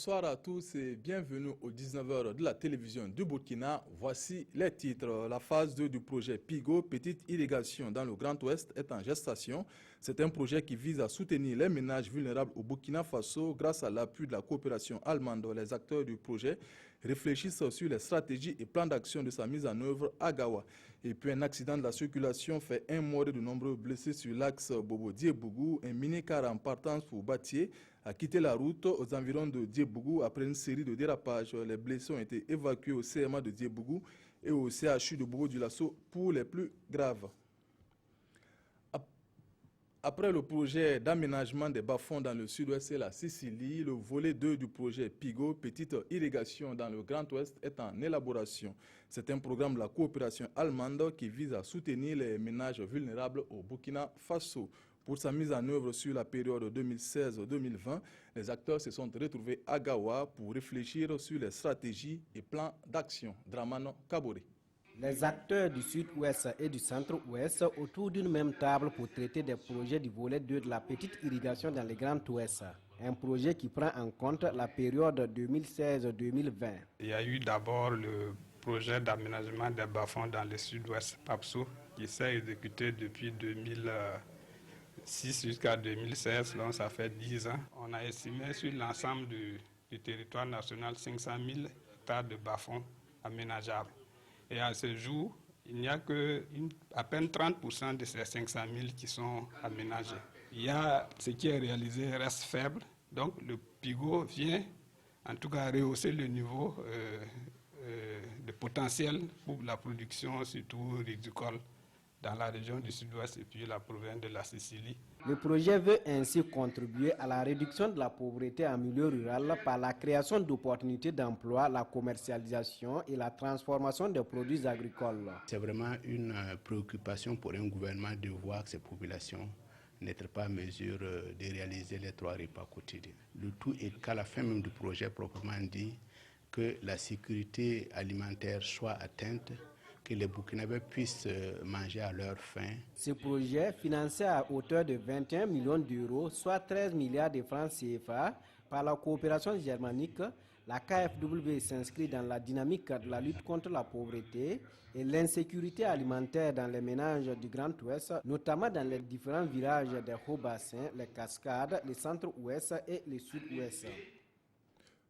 Bonsoir à tous et bienvenue aux 19h de la télévision du Burkina. Voici les titres. La phase 2 du projet PIGO, petite irrigation dans le Grand Ouest, est en gestation. C'est un projet qui vise à soutenir les ménages vulnérables au Burkina Faso grâce à l'appui de la coopération allemande. Les acteurs du projet réfléchissent sur les stratégies et plans d'action de sa mise en œuvre à Gawa. Et puis un accident de la circulation fait un mort et de nombreux blessés sur l'axe Bobo-Diebougou. Un mini-car en partance pour Batié a quitté la route aux environs de Diebougou après une série de dérapages. Les blessés ont été évacués au CMA de Diebougou et au CHU de Bobo-Dioulasso pour les plus graves. Après le projet d'aménagement des bas-fonds dans le sud-ouest et la Sicile, le volet 2 du projet PIGO, petite irrigation dans le Grand Ouest, est en élaboration. C'est un programme de la coopération allemande qui vise à soutenir les ménages vulnérables au Burkina Faso. Pour sa mise en œuvre sur la période 2016-2020, les acteurs se sont retrouvés à Gawa pour réfléchir sur les stratégies et plans d'action. Dramano Kaboré. Les acteurs du sud-ouest et du centre-ouest autour d'une même table pour traiter des projets du volet 2 de la petite irrigation dans le Grand Ouest. Un projet qui prend en compte la période 2016-2020. Il y a eu d'abord le projet d'aménagement des bas-fonds dans le sud-ouest, PAPSO, qui s'est exécuté depuis 2006 jusqu'à 2016, donc ça fait 10 ans. On a estimé sur l'ensemble du territoire national 500 000 hectares de bas-fonds aménageables. Et à ce jour, il n'y a à peine 30% de ces 500 000 qui sont aménagés. Ce qui est réalisé reste faible, donc le PIGO vient en tout cas rehausser le niveau de potentiel pour la production, surtout ridicole, dans la région du sud-ouest et puis la province de la Sicile. Le projet veut ainsi contribuer à la réduction de la pauvreté en milieu rural par la création d'opportunités d'emploi, la commercialisation et la transformation des produits agricoles. C'est vraiment une préoccupation pour un gouvernement de voir que ces populations n'être pas en mesure de réaliser les 3 repas quotidiens. Le tout est qu'à la fin même du projet proprement dit, que la sécurité alimentaire soit atteinte, que les Burkinabés puissent manger à leur faim. Ce projet, financé à hauteur de 21 millions d'euros, soit 13 milliards de francs CFA, par la coopération germanique, la KfW s'inscrit dans la dynamique de la lutte contre la pauvreté et l'insécurité alimentaire dans les ménages du Grand Ouest, notamment dans les différents villages des Hauts-Bassins, les Cascades, le Centre-Ouest et le Sud-Ouest.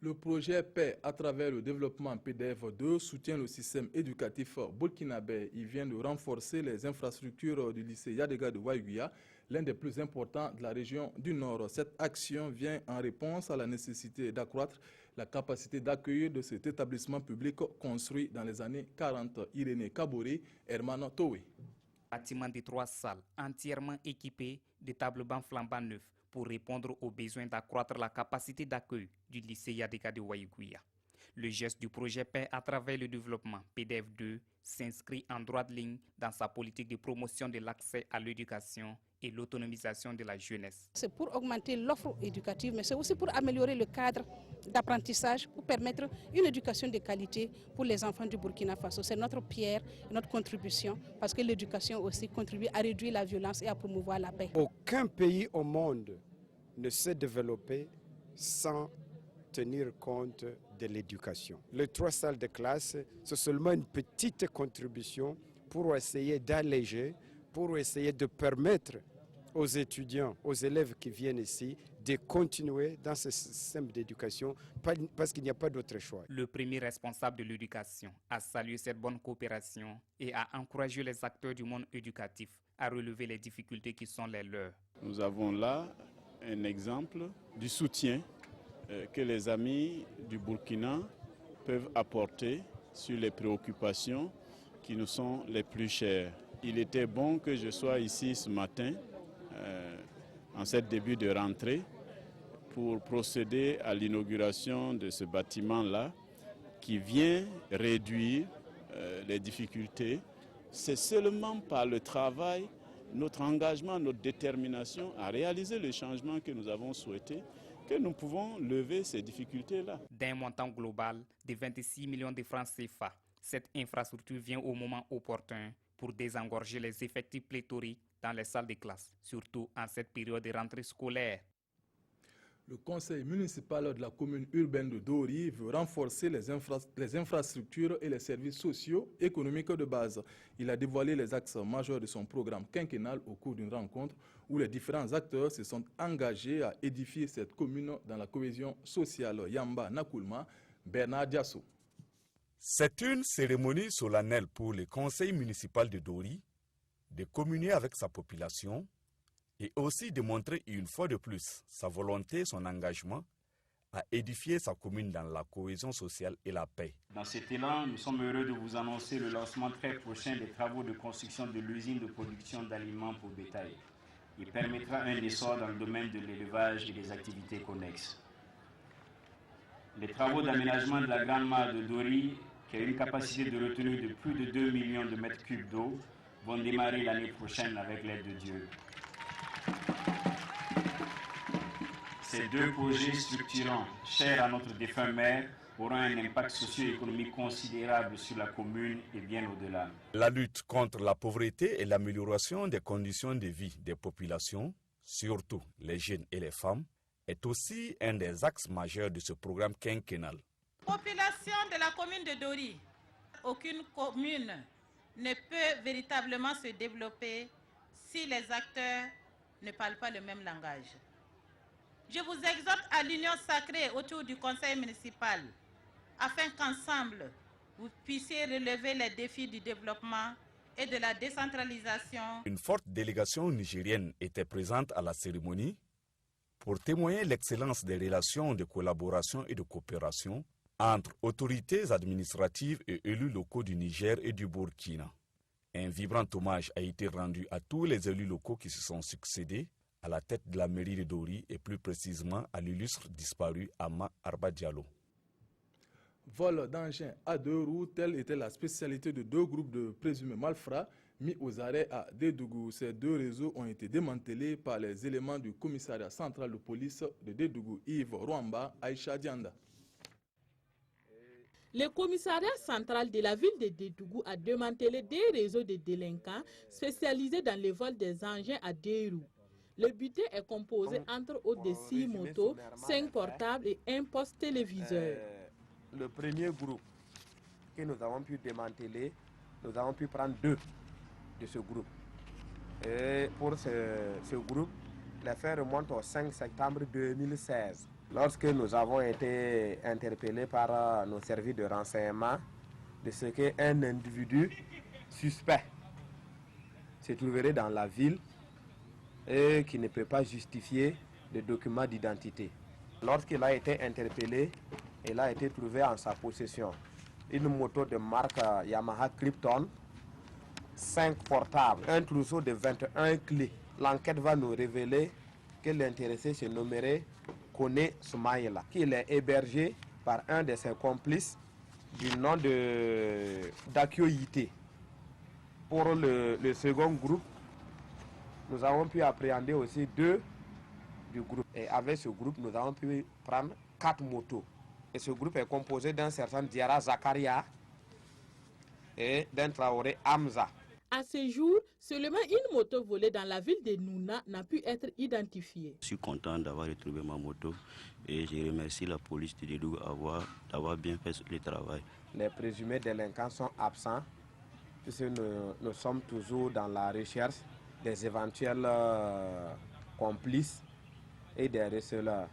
Le projet Paix, à travers le développement PDF2, soutient le système éducatif burkinabé. Il vient de renforcer les infrastructures du lycée Yadega de Waïguia, l'un des plus importants de la région du Nord. Cette action vient en réponse à la nécessité d'accroître la capacité d'accueil de cet établissement public construit dans les années 40. Irénée Kaboré, Hermano Towe. Bâtiment de 3 salles entièrement équipé de tables-bancs flambant neufs pour répondre aux besoins d'accroître la capacité d'accueil du lycée Yadega de Waïguia. Le geste du projet Paix à travers le développement PDF2 s'inscrit en droite ligne dans sa politique de promotion de l'accès à l'éducation et l'autonomisation de la jeunesse. C'est pour augmenter l'offre éducative, mais c'est aussi pour améliorer le cadre d'apprentissage, pour permettre une éducation de qualité pour les enfants du Burkina Faso. C'est notre pierre, notre contribution, parce que l'éducation aussi contribue à réduire la violence et à promouvoir la paix. Aucun pays au monde ne s'est développé sans tenir compte de l'éducation. Les 3 salles de classe, c'est seulement une petite contribution pour essayer d'alléger, pour essayer de permettre aux étudiants, aux élèves qui viennent ici, de continuer dans ce système d'éducation parce qu'il n'y a pas d'autre choix. Le premier responsable de l'éducation a salué cette bonne coopération et a encouragé les acteurs du monde éducatif à relever les difficultés qui sont les leurs. Nous avons là un exemple du soutien que les amis du Burkina peuvent apporter sur les préoccupations qui nous sont les plus chères. Il était bon que je sois ici ce matin, en ce début de rentrée, pour procéder à l'inauguration de ce bâtiment-là qui vient réduire les difficultés. C'est seulement par le travail, notre engagement, notre détermination à réaliser le changement que nous avons souhaité que nous pouvons lever ces difficultés-là. D'un montant global de 26 millions de francs CFA, cette infrastructure vient au moment opportun pour désengorger les effectifs pléthoriques dans les salles de classe, surtout en cette période de rentrée scolaire. Le conseil municipal de la commune urbaine de Dori veut renforcer les infrastructures et les services sociaux économiques de base. Il a dévoilé les axes majeurs de son programme quinquennal au cours d'une rencontre où les différents acteurs se sont engagés à édifier cette commune dans la cohésion sociale. Yamba Nakoulma, Bernard Diasso. C'est une cérémonie solennelle pour le conseil municipal de Dori de communier avec sa population et aussi de montrer une fois de plus sa volonté, son engagement à édifier sa commune dans la cohésion sociale et la paix. Dans cet élan, nous sommes heureux de vous annoncer le lancement très prochain des travaux de construction de l'usine de production d'aliments pour bétail. Il permettra un essor dans le domaine de l'élevage et des activités connexes. Les travaux d'aménagement de la Grande Mare de Dori, qui a une capacité de retenue de plus de 2 millions de mètres cubes d'eau, vont démarrer l'année prochaine avec l'aide de Dieu. Ces deux projets structurants, chers à notre défunt maire, auront un impact socio-économique considérable sur la commune et bien au-delà. La lutte contre la pauvreté et l'amélioration des conditions de vie des populations, surtout les jeunes et les femmes, est aussi un des axes majeurs de ce programme quinquennal. Population de la commune de Dori, aucune commune ne peut véritablement se développer si les acteurs ne parlent pas le même langage. Je vous exhorte à l'union sacrée autour du conseil municipal afin qu'ensemble, vous puissiez relever les défis du développement et de la décentralisation. Une forte délégation nigérienne était présente à la cérémonie pour témoigner l'excellence des relations de collaboration et de coopération entre autorités administratives et élus locaux du Niger et du Burkina. Un vibrant hommage a été rendu à tous les élus locaux qui se sont succédés à la tête de la mairie de Dori et plus précisément à l'illustre disparu Ama Arba Diallo. Vol d'engins à 2 roues, telle était la spécialité de 2 groupes de présumés malfrats mis aux arrêts à Dédougou. Ces 2 réseaux ont été démantelés par les éléments du commissariat central de police de Dédougou, Yves Rwamba, Aïcha Dianda. Le commissariat central de la ville de Dédougou a démantelé des réseaux de délinquants spécialisés dans le vol des engins à 2 roues. Le butin est composé entre autres de 6 motos, 5 portables et un poste téléviseur. Le premier groupe que nous avons pu démanteler, nous avons pu prendre 2 de ce groupe. Et pour ce groupe, les faits remontent au 5 septembre 2016. Lorsque nous avons été interpellés par nos services de renseignement de ce qu'un individu suspect se trouverait dans la ville et qui ne peut pas justifier de documents d'identité. Lorsqu'il a été interpellé, il a été trouvé en sa possession une moto de marque Yamaha Krypton, 5 portables, un trousseau de 21 clés. L'enquête va nous révéler que l'intéressé se nommerait Kone Soumaïla, qu'il est hébergé par un de ses complices du nom d'Akio Yite. Pour le second groupe, nous avons pu appréhender aussi 2 du groupe. Et avec ce groupe, nous avons pu prendre 4 motos. Et ce groupe est composé d'un certain Diara Zakaria et d'un Traoré Hamza. À ce jour, seulement une moto volée dans la ville de Nouna n'a pu être identifiée. Je suis content d'avoir retrouvé ma moto et je remercie la police de Dédougou d'avoir bien fait le travail. Les présumés délinquants sont absents puisque nous sommes toujours dans la recherche des éventuels complices et des receleurs.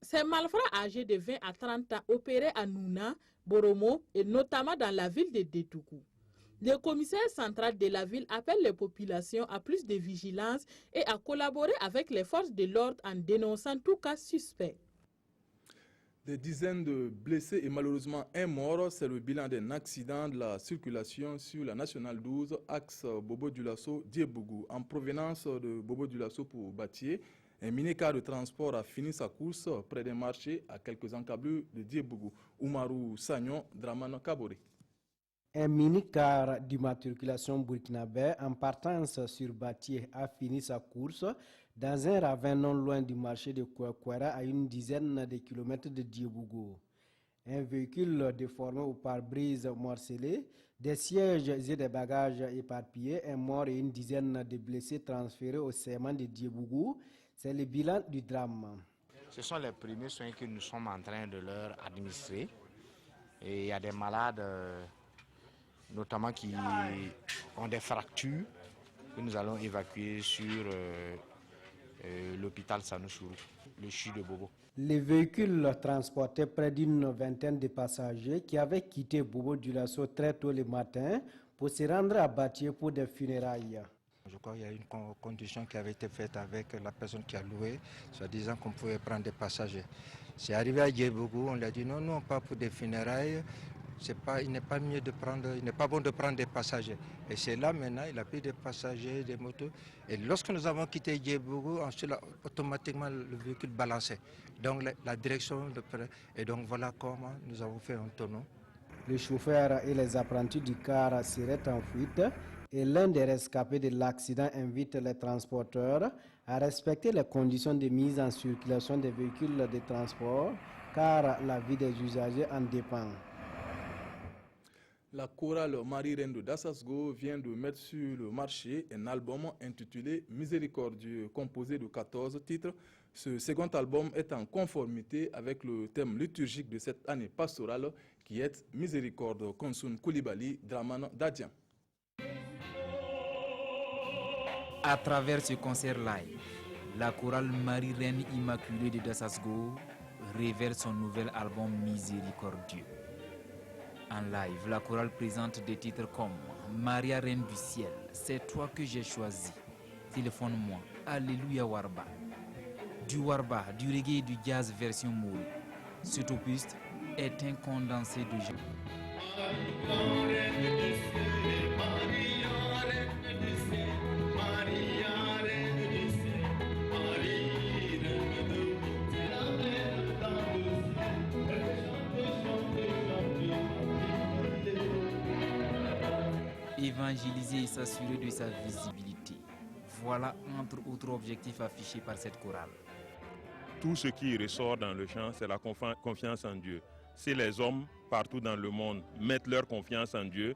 Ces malfrats âgés de 20 à 30 ans opéraient à Nouna, Boromo et notamment dans la ville de Dédougou. Le commissaire central de la ville appelle les populations à plus de vigilance et à collaborer avec les forces de l'ordre en dénonçant tout cas suspect. Des dizaines de blessés et malheureusement un mort, c'est le bilan d'un accident de la circulation sur la nationale 12, axe Bobo-Dioulasso-Diebougou. En provenance de Bobo-Dioulasso pour Batié, un mini-car de transport a fini sa course près d'un marché à quelques encablures de Diebougou. Oumarou Sagnon, Draman Kabore. Un mini-car d'immatriculation burkinabé en partance sur Batié a fini sa course dans un ravin non loin du marché de Kouakwara à une dizaine de kilomètres de Diebougou. Un véhicule déformé au pare-brise morcelé, des sièges et des bagages éparpillés, un mort et une dizaine de blessés transférés au serment de Diebougou. C'est le bilan du drame. Ce sont les premiers soins que nous sommes en train de leur administrer. Et il y a des malades, notamment qui ont des fractures, que nous allons évacuer sur l'hôpital Sanoussourou, le CHU de Bobo. Les véhicules transportaient près d'une vingtaine de passagers qui avaient quitté Bobo Dioulasso très tôt le matin pour se rendre à Batié pour des funérailles. Je crois qu'il y a une condition qui avait été faite avec la personne qui a loué, soit disant qu'on pouvait prendre des passagers. C'est arrivé à Djebougou, on lui a dit non, non, pas pour des funérailles. Il n'est pas bon de prendre des passagers. Et c'est là maintenant, il a pris des passagers, des motos. Et lorsque nous avons quitté Djebougou, ensuite automatiquement le véhicule balançait. Donc la direction de près. Et donc voilà comment nous avons fait un tonneau. Les chauffeurs et les apprentis du car seraient en fuite et l'un des rescapés de l'accident invite les transporteurs à respecter les conditions de mise en circulation des véhicules de transport car la vie des usagers en dépend. La chorale Marie-Reine de Dassasgo vient de mettre sur le marché un album intitulé Miséricordieux, composé de 14 titres. Ce second album est en conformité avec le thème liturgique de cette année pastorale qui est Miséricorde, Konsun Koulibaly, Draman Dadian. À travers ce concert live, la chorale Marie-Reine Immaculée de Dassasgo révèle son nouvel album Miséricordieux. En live, la chorale présente des titres comme Maria Reine du Ciel, c'est toi que j'ai choisi, Téléphone-moi, Alléluia Warba. Du Warba, du reggae et du jazz version moule. Cet opus est un condensé de genres. Évangéliser et s'assurer de sa visibilité. Voilà entre autres objectifs affichés par cette chorale. Tout ce qui ressort dans le chant, c'est la confiance en Dieu. Si les hommes partout dans le monde mettent leur confiance en Dieu,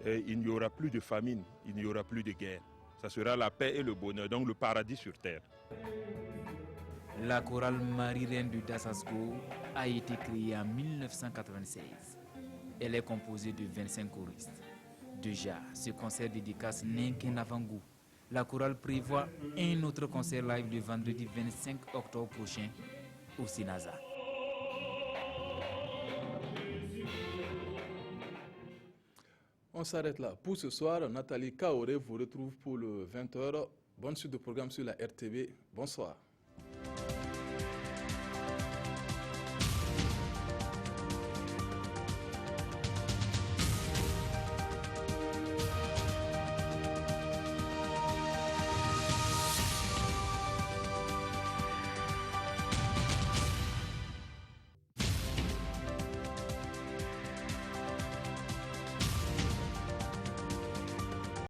il n'y aura plus de famine, il n'y aura plus de guerre. Ça sera la paix et le bonheur, donc le paradis sur terre. La chorale Marie-Reine de Dassasgo a été créée en 1996. Elle est composée de 25 choristes. Déjà, ce concert dédicace n'est qu'un avant-goût. La chorale prévoit un autre concert live le vendredi 25 octobre prochain au Sénazat. On s'arrête là. Pour ce soir, Nathalie Kaoré vous retrouve pour le 20h. Bonne suite de programme sur la RTV. Bonsoir.